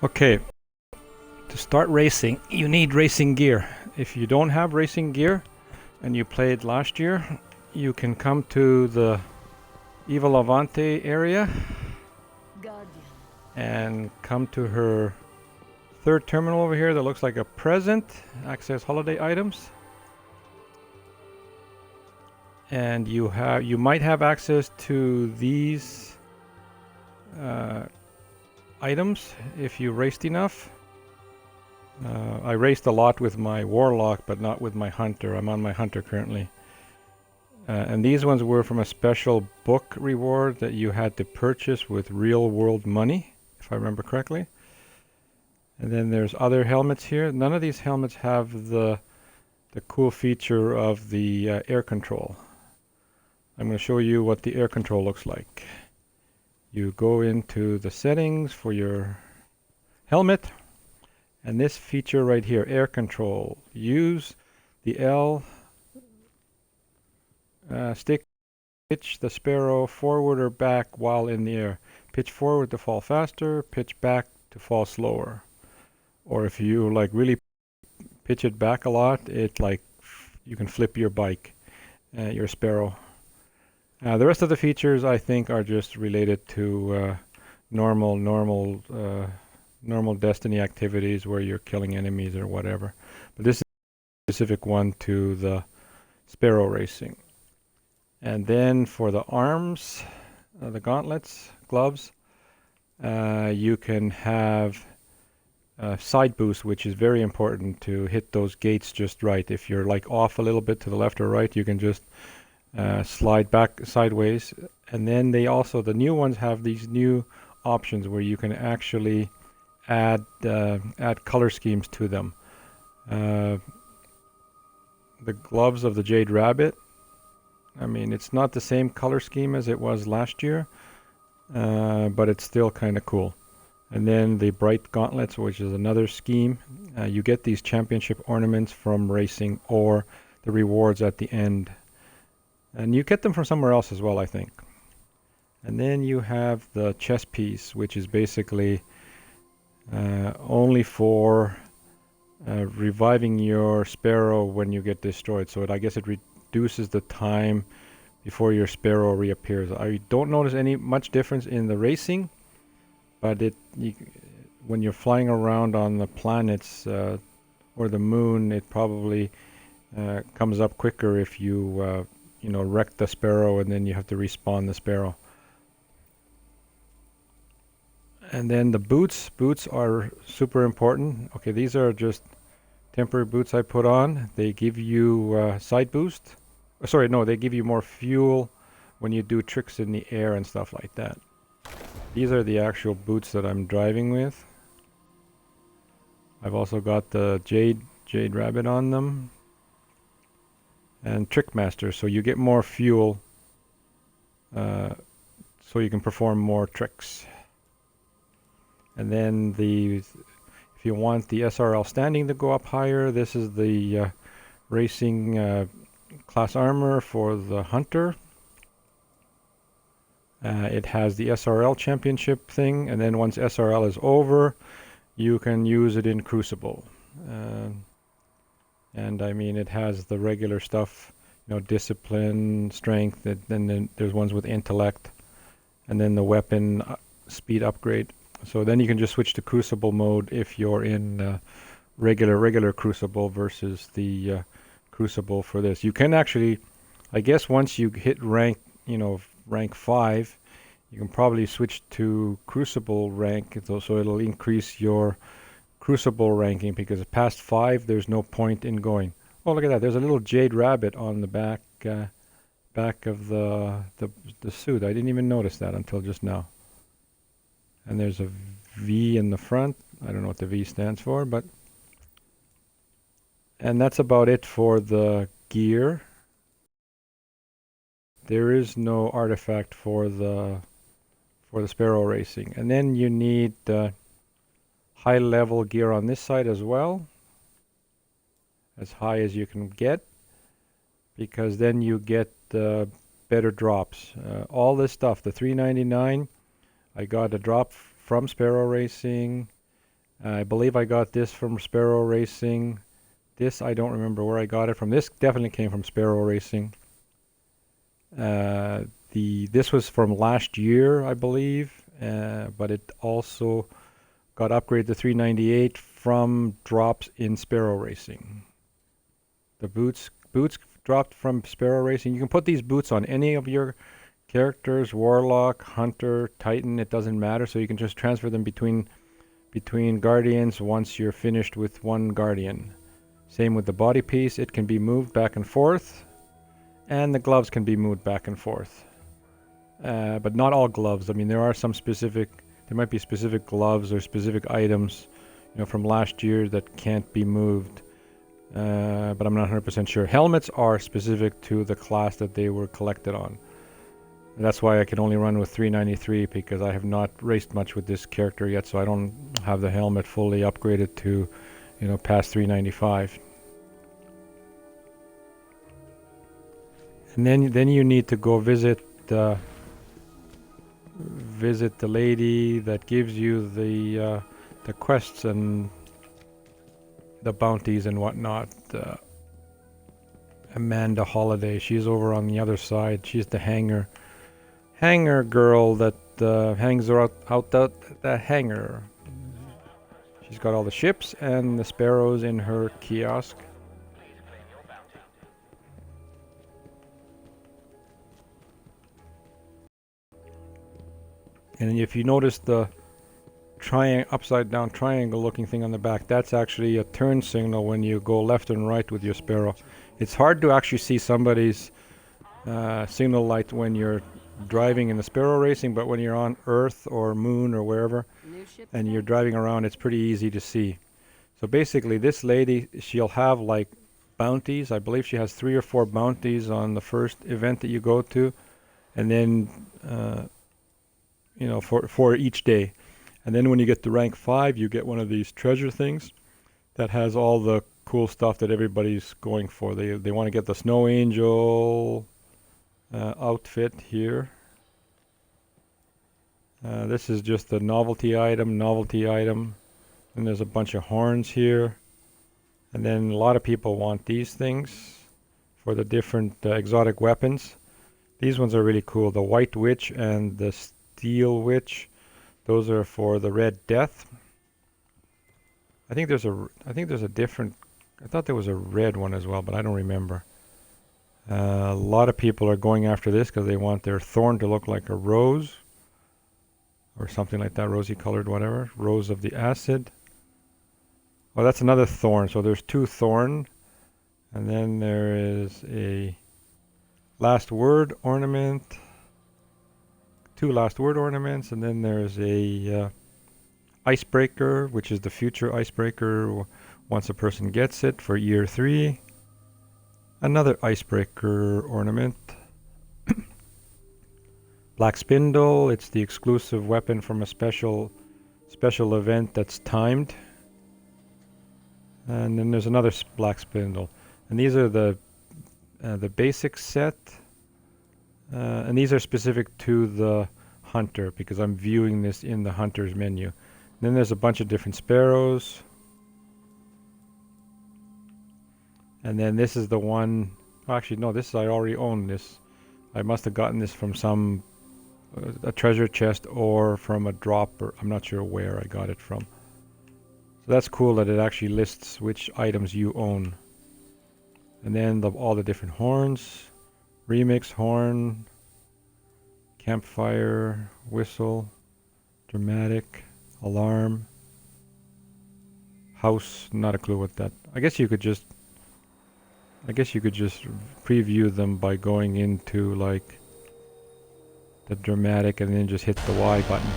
Okay, to start racing, you need racing gear. If you don't have racing gear and you played last year, you can come to the Eva Lavante area and come to her third terminal over here that looks like a present, access holiday items. And you might have access to these items if you raced enough. I raced a lot with my Warlock, but not with my Hunter. I'm on my Hunter currently. And these ones were from a special book reward that you had to purchase with real world money, if I remember correctly. And then there's other helmets here. None of these helmets have the cool feature of the air control. I'm going to show you what the air control looks like. You go into the settings for your helmet, and this feature right here, air control. Use the L stick, pitch the Sparrow forward or back while in the air. Pitch forward to fall faster, pitch back to fall slower. Or if you like really pitch it back a lot, it like you can flip your bike, your Sparrow. The rest of the features I think are just related to normal Destiny activities where you're killing enemies or whatever. But this is a specific one to the Sparrow racing. And then for the arms, the gauntlets, gloves, you can have side boost, which is very important to hit those gates just right. If you're like off a little bit to the left or right, you can just slide back sideways. And then they also, the new ones have these new options where you can actually add color schemes to them. The gloves of the Jade Rabbit, I mean, it's not the same color scheme as it was last year, but it's still kind of cool. And then the bright gauntlets, which is another scheme. You get these championship ornaments from racing or the rewards at the end. And you get them from somewhere else as well, I think. And then you have the chest piece, which is basically only for reviving your Sparrow when you get destroyed. So I guess it reduces the time before your Sparrow reappears. I don't notice much difference in the racing, but when you're flying around on the planets or the moon, it probably comes up quicker if you wreck the Sparrow and then you have to respawn the Sparrow. And then the boots are super important. Okay, these are just temporary boots I put on. They give you side boost. Sorry, no, they give you more fuel when you do tricks in the air and stuff like that. These are the actual boots that I'm driving with. I've also got the Jade Rabbit on them. And Trickmaster, so you get more fuel so you can perform more tricks. And then if you want the SRL standing to go up higher, this is the racing class armor for the Hunter. It has the SRL championship thing, and then once SRL is over, you can use it in Crucible. And I mean, it has the regular stuff, discipline, strength, then there's ones with intellect, and then the weapon speed upgrade. So then you can just switch to Crucible mode if you're in regular Crucible versus the Crucible for this. You can actually, I guess once you hit rank 5, you can probably switch to Crucible rank, so it'll increase your Crucible ranking, because past 5 there's no point in going. Oh, look at that, there's a little Jade Rabbit on the back of the suit. I didn't even notice that until just now. And there's a V in the front. I don't know what the V stands for, but and that's about it for the gear. There is no artifact for the Sparrow racing. And then you need high level gear on this side as well, as high as you can get, because then you get better drops. All this stuff, the $3.99, I got a drop from Sparrow Racing, I believe I got this from Sparrow Racing. This, I don't remember where I got it from. This definitely came from Sparrow Racing. This was from last year, I believe, but it also got upgraded to 398 from drops in Sparrow Racing. The boots dropped from Sparrow Racing. You can put these boots on any of your characters, Warlock, Hunter, Titan, it doesn't matter. So you can just transfer them between Guardians once you're finished with one Guardian. Same with the body piece, it can be moved back and forth, and the gloves can be moved back and forth. But not all gloves. I mean, there might be specific gloves or specific items, from last year that can't be moved. But I'm not 100% sure. Helmets are specific to the class that they were collected on. And that's why I can only run with 393, because I have not raced much with this character yet, so I don't have the helmet fully upgraded to, past 395. And then you need to go visit the lady that gives you the quests and the bounties and whatnot. Amanda Holiday. She's over on the other side. She's the hangar girl that hangs out the hangar. She's got all the ships and the Sparrows in her kiosk. And if you notice the upside down triangle looking thing on the back, that's actually a turn signal when you go left and right with your Sparrow. It's hard to actually see somebody's signal light when you're driving in the Sparrow Racing, but when you're on Earth or Moon or wherever and you're driving around, it's pretty easy to see. So basically this lady, she'll have like bounties. I believe she has 3 or 4 bounties on the first event that you go to, and then for each day. And then when you get to rank 5, you get one of these treasure things that has all the cool stuff that everybody's going for. They want to get the Snow Angel outfit here. This is just the novelty item. And there's a bunch of horns here. And then a lot of people want these things for the different exotic weapons. These ones are really cool. The White Witch and the Steel Witch. Those are for the Red Death. I think there's a different. I thought there was a red one as well, but I don't remember. A lot of people are going after this because they want their thorn to look like a rose or something like that, rosy colored, whatever. Rose of the Acid. Oh, that's another thorn. So there's 2 thorn, and then there is a last word ornament. 2 last word ornaments, and then there's a icebreaker, which is the future icebreaker once a person gets it for year 3. Another icebreaker ornament. Black Spindle, it's the exclusive weapon from a special event that's timed. And then there's another Black Spindle. And these are the basic set. And these are specific to the Hunter, because I'm viewing this in the Hunter's menu. And then there's a bunch of different Sparrows. And then this is the one. Oh, actually, no, I already own this. I must have gotten this from some a treasure chest or from a drop, or I'm not sure where I got it from. So that's cool that it actually lists which items you own. And then all the different horns. Remix horn, campfire, whistle, dramatic, alarm, house, not a clue what that. I guess you could just preview them by going into like the dramatic and then just hit the Y button.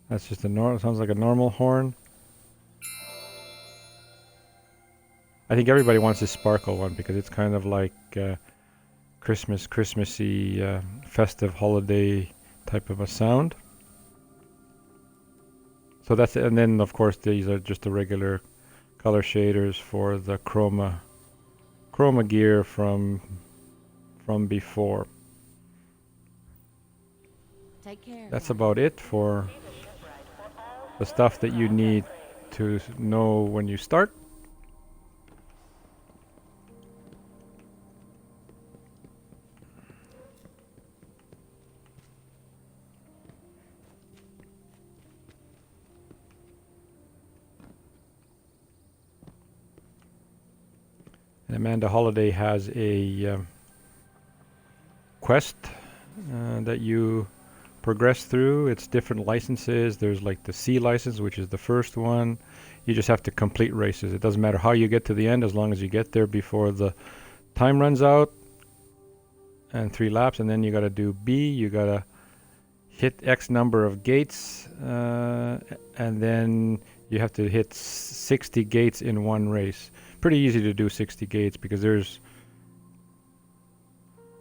That's just a normal, sounds like a normal horn. I think everybody wants this sparkle one because it's kind of like Christmassy, festive holiday type of a sound. So that's it. And then of course these are just the regular color shaders for the chroma gear from before. Take care. That's about it for the stuff that you need to know when you start. And Amanda Holiday has a quest that you progress through. It's different licenses. There's like the C license, which is the first one. You just have to complete races. It doesn't matter how you get to the end as long as you get there before the time runs out. And 3 laps, and then you got to do B. You got to hit X number of gates, and then you have to hit 60 gates in one race. Pretty easy to do 60 gates because there's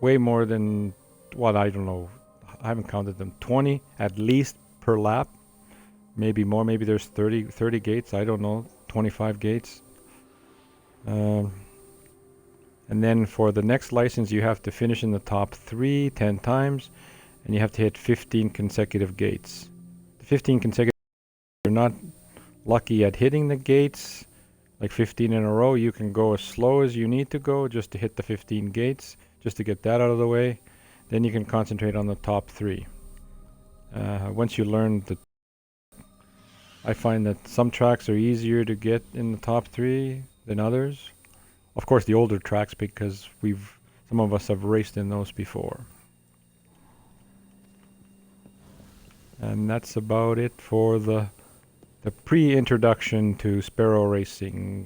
way more than, well, I don't know, I haven't counted them, 20 at least per lap, maybe more, maybe there's 30 gates, I don't know, 25 gates. And then for the next license you have to finish in the top 3 10 times, and you have to hit 15 consecutive gates. The 15 consecutive, you're not lucky at hitting the gates, like 15 in a row, you can go as slow as you need to go just to hit the 15 gates, just to get that out of the way. Then you can concentrate on the top 3. Once you learn I find that some tracks are easier to get in the top 3 than others. Of course, the older tracks, because some of us have raced in those before. And that's about it for the pre-introduction to Sparrow racing.